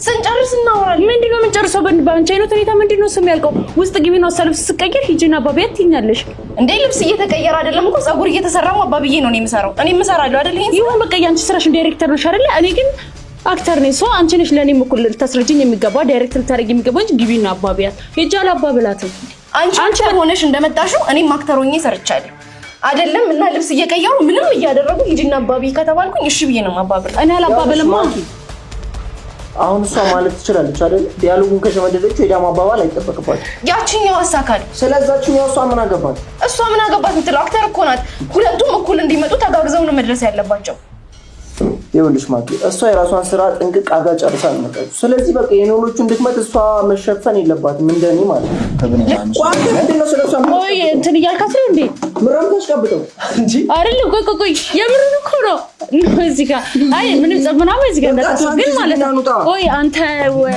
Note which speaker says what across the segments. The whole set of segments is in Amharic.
Speaker 1: ስንጨርስ እናወራለን።
Speaker 2: ምንድነው የምንጨርሰው? በአንቺ አይነት ሁኔታ ምንድነው ስም ያልቀው? ውስጥ ግቢና ሰልፍ ስቀየር ሂጂና አባቢያት ትኛለሽ
Speaker 1: እንዴ? ልብስ እየተቀየረ አይደለም እኮ ፀጉር እየተሰራው አባብዬ ነው የምሰራው። እኔ የምሰራለው አይደል?
Speaker 2: ይሁን በቃ ያንቺ ስራሽ ዳይሬክተር ነሽ አይደል? እኔ ግን አክተር ነኝ። ሰው አንቺ ነሽ ለኔ እኩል ልታስረጅኝ የሚገባው ዳይሬክተር ልታረጊ የሚገባው እንጂ ግቢና አባቢያት ሂጂና አባብላት።
Speaker 1: አንቺ ሆነሽ እንደመጣሽው እኔም አክተር ሆኜ ሰርቻለሁ አይደለም? እና ልብስ እየቀየሩ ምንም እያደረጉ ሂጂና አባቢ ከተባልኩኝ እሺ ብዬ ነው ማባበል።
Speaker 2: እኔ አላባበልማ።
Speaker 3: አሁን እሷ ማለት ትችላለች አይደል? ዲያሎጉን ከሸመደደችው ሄዳ ማባባል አይጠበቅባትም።
Speaker 1: ያቺኛው አሳካል
Speaker 3: ስለዛችኛው እሷ ምን አገባት?
Speaker 1: እሷ ምን አገባት የምትለው አክተር እኮ ናት። ሁለቱም እኩል እንዲመጡ ተጋግዘው ነው መድረስ ያለባቸው።
Speaker 3: ይኸውልሽ ማኪ፣ እሷ የራሷን ስራ ጥንቅቅ አጋ ጨርሳ አልመጣችም። ስለዚህ በቃ የኖሎቹ እንድትመጥ እሷ መሸፈን የለባትም እንደኔ ማለት ነው።
Speaker 2: ቆይ እንትን እያልካት ነው እንዴ?
Speaker 3: ምራም ተሽቀብጠው እንጂ
Speaker 2: አይደለም። ቆይ የምሩን እኮ ነው እዚህ ጋር። አይ ምንም ጸብና እዚህ ጋር እንዳትወጣ ግን ማለት ነው። ቆይ አንተ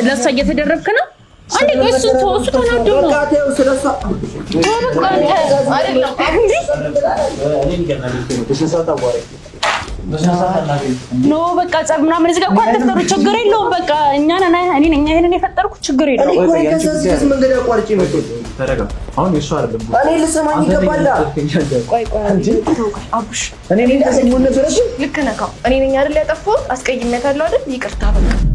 Speaker 2: ለእሷ እየተደረብክ ነው አንዴ? ቆይ እሱ ተናዶ ነው በቃ ተው። ስለሷ በቃ አይደለም ኖ በቃ ጸብ ምናምን እዚህ ጋር እኮ አትፍጠሩ። ችግር የለውም በቃ እኔ ነኝ ይሄንን የፈጠርኩት። ችግር የለውም።
Speaker 3: ቆይ ከዚህ መንገድ አቋርጪ ነው ተረጋ። አሁን እሱ አይደለም እኔ ልሰማኝ ይገባል።
Speaker 1: ቆይ እንጂ አቡሽ እኔ ነኝ ያሰሙን ነበር። ልክ ነህ። እኔ ነኝ አይደል ያጠፋሁት? አስቀይሜያታለሁ አይደል? ይቅርታ በቃ